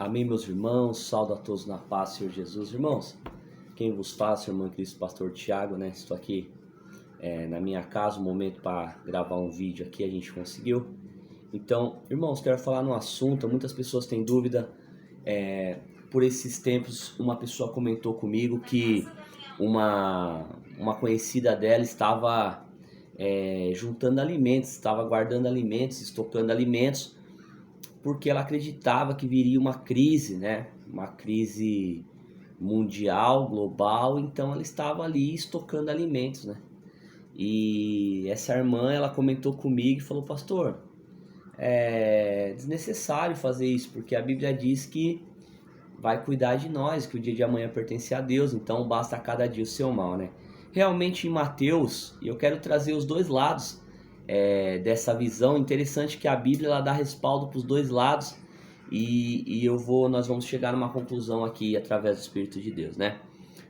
Amém, meus irmãos, saúdo a todos na paz, Senhor Jesus. Irmãos, quem vos fala, seu irmão Cristo, pastor Tiago, né? Estou aqui na minha casa, um momento para gravar um vídeo aqui, a gente conseguiu. Então, irmãos, quero falar num assunto, muitas pessoas têm dúvida. Por esses tempos, uma pessoa comentou comigo que uma conhecida dela estava juntando alimentos, estava guardando alimentos, estocando alimentos, porque ela acreditava que viria uma crise, né? Uma crise mundial, global, então ela estava ali estocando alimentos, né? E essa irmã, ela comentou comigo e falou: pastor, é desnecessário fazer isso, porque a Bíblia diz que vai cuidar de nós, que o dia de amanhã pertence a Deus, então basta a cada dia o seu mal, né? Realmente em Mateus, e eu quero trazer os dois lados dessa visão. Interessante que a Bíblia ela dá respaldo para os dois lados, e nós vamos chegar numa conclusão aqui através do Espírito de Deus, né?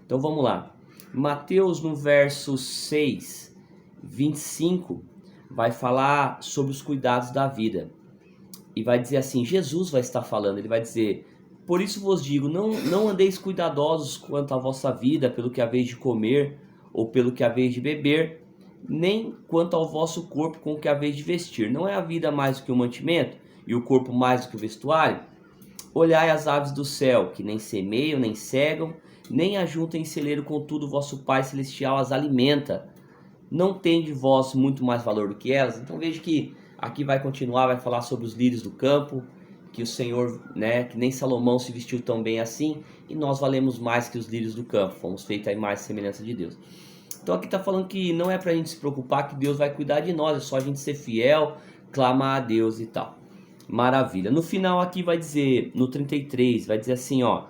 Então vamos lá. Mateus no verso 6, 25, vai falar sobre os cuidados da vida. E vai dizer assim, Jesus vai estar falando, ele vai dizer: por isso vos digo, não andeis cuidadosos quanto à vossa vida, pelo que haveis de comer, ou pelo que haveis de beber, nem quanto ao vosso corpo com o que haveis de vestir. Não é a vida mais do que o mantimento, e o corpo mais do que o vestuário? Olhai as aves do céu, que nem semeiam, nem cegam, nem ajuntam em celeiro, contudo vosso Pai Celestial as alimenta. Não tende vós muito mais valor do que elas? Então veja que aqui vai continuar, vai falar sobre os lírios do campo, que o Senhor, né, que nem Salomão se vestiu tão bem assim, e nós valemos mais que os lírios do campo, fomos feitos à imagem e semelhança de Deus. Então aqui está falando que não é para a gente se preocupar, que Deus vai cuidar de nós, é só a gente ser fiel, clamar a Deus e tal. Maravilha. No final aqui vai dizer, no 33, vai dizer assim, ó: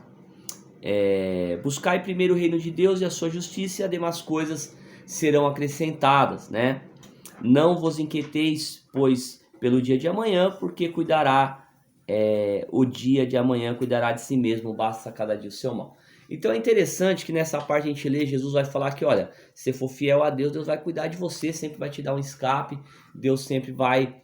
buscai primeiro o reino de Deus e a sua justiça, e as demais coisas serão acrescentadas, né? Não vos inquieteis, pois, pelo dia de amanhã, porque o dia de amanhã cuidará de si mesmo, basta cada dia o seu mal. Então é interessante que nessa parte a gente lê, Jesus vai falar que, olha, se for fiel a Deus, Deus vai cuidar de você, sempre vai te dar um escape, Deus sempre vai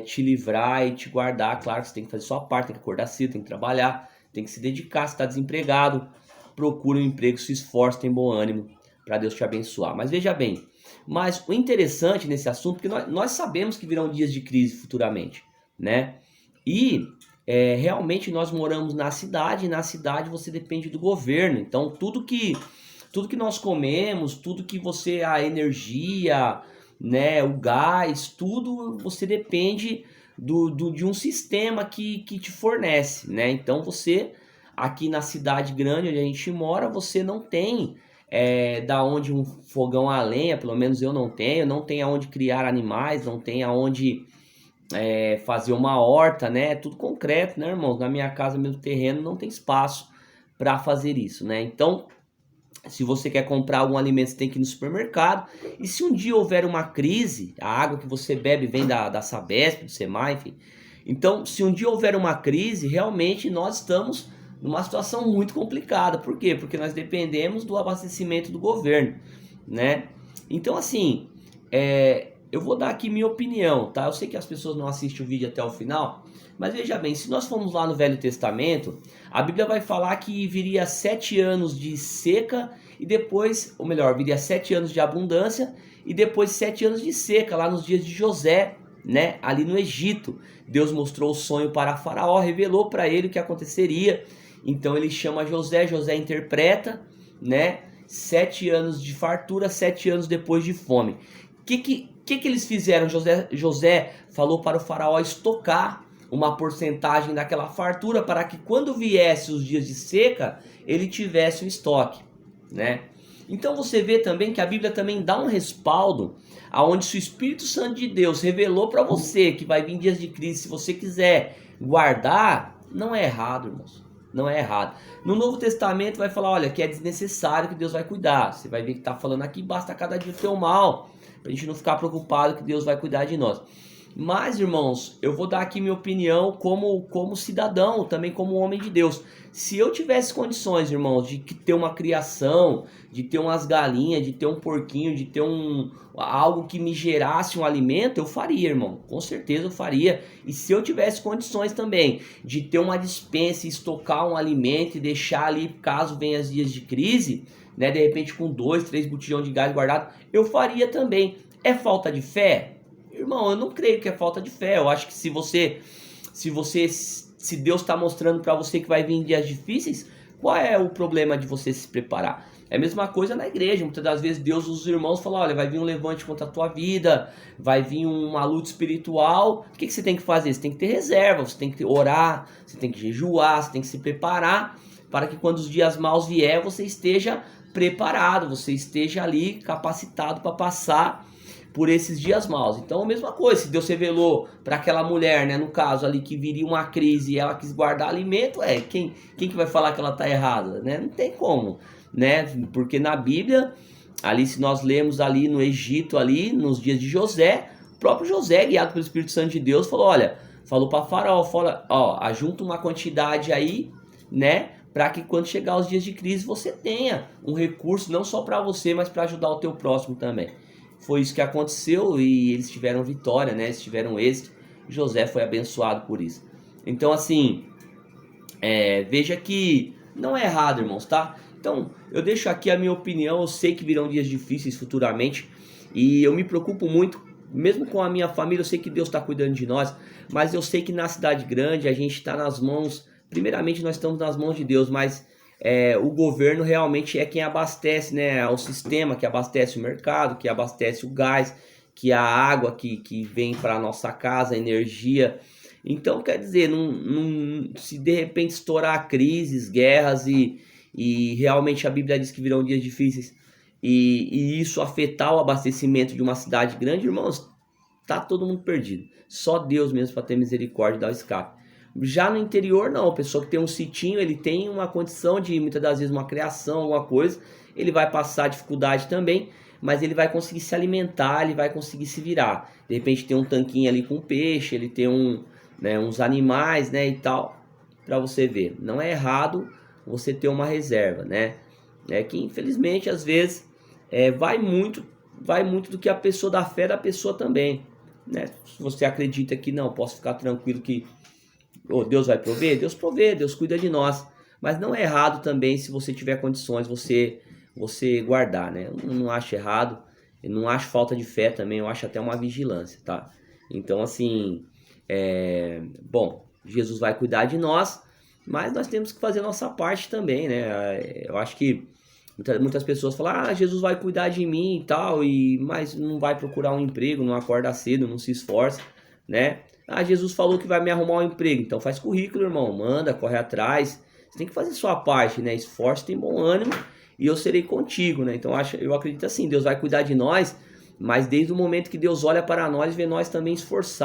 te livrar e te guardar. Claro que você tem que fazer sua parte, tem que acordar cedo, tem que trabalhar, tem que se dedicar. Se está desempregado, procure um emprego, se esforce, tem bom ânimo para Deus te abençoar. Mas veja bem, mas o interessante nesse assunto, porque nós sabemos que virão dias de crise futuramente, né? E realmente nós moramos na cidade, e na cidade você depende do governo. Então tudo que nós comemos, tudo que a energia, né, o gás, tudo você depende de um sistema que te fornece, né? Então você, aqui na cidade grande onde a gente mora, você não tem da onde um fogão a lenha, pelo menos eu não tenho aonde criar animais, não tem aonde fazer uma horta, né? É tudo concreto, né, irmãos? Na minha casa, meu terreno, não tem espaço para fazer isso, né? Então, se você quer comprar algum alimento, você tem que ir no supermercado. E se um dia houver uma crise, a água que você bebe vem da Sabesp, do Semar, enfim. Então, se um dia houver uma crise, realmente nós estamos numa situação muito complicada. Por quê? Porque nós dependemos do abastecimento do governo, né? Então, assim, eu vou dar aqui minha opinião, tá? Eu sei que as pessoas não assistem o vídeo até o final, mas veja bem, se nós formos lá no Velho Testamento, a Bíblia vai falar que viria 7 anos de seca e depois, ou melhor, viria 7 anos de abundância e depois 7 anos de seca, lá nos dias de José, né? Ali no Egito. Deus mostrou o sonho para Faraó, revelou para ele o que aconteceria. Então ele chama José, José interpreta, né? 7 anos de fartura, 7 anos depois de fome. O que eles fizeram? José falou para o Faraó estocar uma porcentagem daquela fartura para que quando viesse os dias de seca, ele tivesse um estoque, né? Então você vê também que a Bíblia também dá um respaldo, aonde se o Espírito Santo de Deus revelou para você que vai vir dias de crise, se você quiser guardar, não é errado, irmãos. Não é errado. No Novo Testamento vai falar, olha, que é desnecessário, que Deus vai cuidar. Você vai ver que está falando aqui, basta cada dia o teu mal, para a gente não ficar preocupado que Deus vai cuidar de nós. Mas, irmãos, eu vou dar aqui minha opinião como cidadão, também como homem de Deus. Se eu tivesse condições, irmãos, de ter uma criação, de ter umas galinhas, de ter um porquinho, de ter algo que me gerasse um alimento, eu faria, irmão. Com certeza eu faria. E se eu tivesse condições também de ter uma despensa, estocar um alimento e deixar ali caso venha os dias de crise, né, de repente com 2, 3 botijão de gás guardado, eu faria também. É falta de fé? Irmão, eu não creio que é falta de fé. Eu acho que se Deus está mostrando para você que vai vir dias difíceis, qual é o problema de você se preparar? É a mesma coisa na igreja. Muitas das vezes Deus usa os irmãos e fala: olha, vai vir um levante contra a tua vida, vai vir uma luta espiritual. O que você tem que fazer? Você tem que ter reserva, você tem que orar, você tem que jejuar, você tem que se preparar para que quando os dias maus vier, você esteja preparado, você esteja ali capacitado para passar por esses dias maus. Então a mesma coisa, se Deus revelou para aquela mulher, né, no caso ali, que viria uma crise e ela quis guardar alimento, quem que vai falar que ela está errada, né? Não tem como, né? Porque na Bíblia, ali se nós lemos ali no Egito, ali nos dias de José, o próprio José, guiado pelo Espírito Santo de Deus, falou para Faraó, ajunta uma quantidade aí, né, para que quando chegar os dias de crise você tenha um recurso não só para você, mas para ajudar o teu próximo também. Foi isso que aconteceu e eles tiveram vitória, né? Eles tiveram êxito. José foi abençoado por isso. Então, assim, veja que não é errado, irmãos, tá? Então, eu deixo aqui a minha opinião. Eu sei que virão dias difíceis futuramente e eu me preocupo muito, mesmo com a minha família. Eu sei que Deus está cuidando de nós, mas eu sei que na cidade grande a gente está nas mãos. Primeiramente, nós estamos nas mãos de Deus, mas o governo realmente é quem abastece, né? O sistema que abastece o mercado, que abastece o gás, que a água que vem para a nossa casa, a energia. Então, quer dizer, se de repente estourar crises, guerras e realmente a Bíblia diz que virão dias difíceis e isso afetar o abastecimento de uma cidade grande, irmãos, tá todo mundo perdido. Só Deus mesmo para ter misericórdia e dar o escape. Já no interior não, a pessoa que tem um sitinho, ele tem uma condição de, muitas das vezes, uma criação, alguma coisa, ele vai passar dificuldade também, mas ele vai conseguir se alimentar, ele vai conseguir se virar. De repente tem um tanquinho ali com peixe, ele tem uns animais, né, e tal, para você ver. Não é errado você ter uma reserva, né? É que infelizmente às vezes vai muito do que a pessoa, da fé da pessoa também, né? Se você acredita que não, posso ficar tranquilo que Deus vai prover, Deus provê, Deus cuida de nós. Mas não é errado também, se você tiver condições, você guardar, né? Eu não acho errado, eu não acho falta de fé também, eu acho até uma vigilância, tá? Então, assim, bom, Jesus vai cuidar de nós, mas nós temos que fazer a nossa parte também, né? Eu acho que muitas pessoas falam: Jesus vai cuidar de mim e tal, mas não vai procurar um emprego, não acorda cedo, não se esforça, né? Jesus falou que vai me arrumar um emprego, então faz currículo, irmão, manda, corre atrás. Você tem que fazer sua parte, né? Esforço, tem bom ânimo e eu serei contigo, né? Então eu acredito assim, Deus vai cuidar de nós, mas desde o momento que Deus olha para nós, vê nós também esforçados.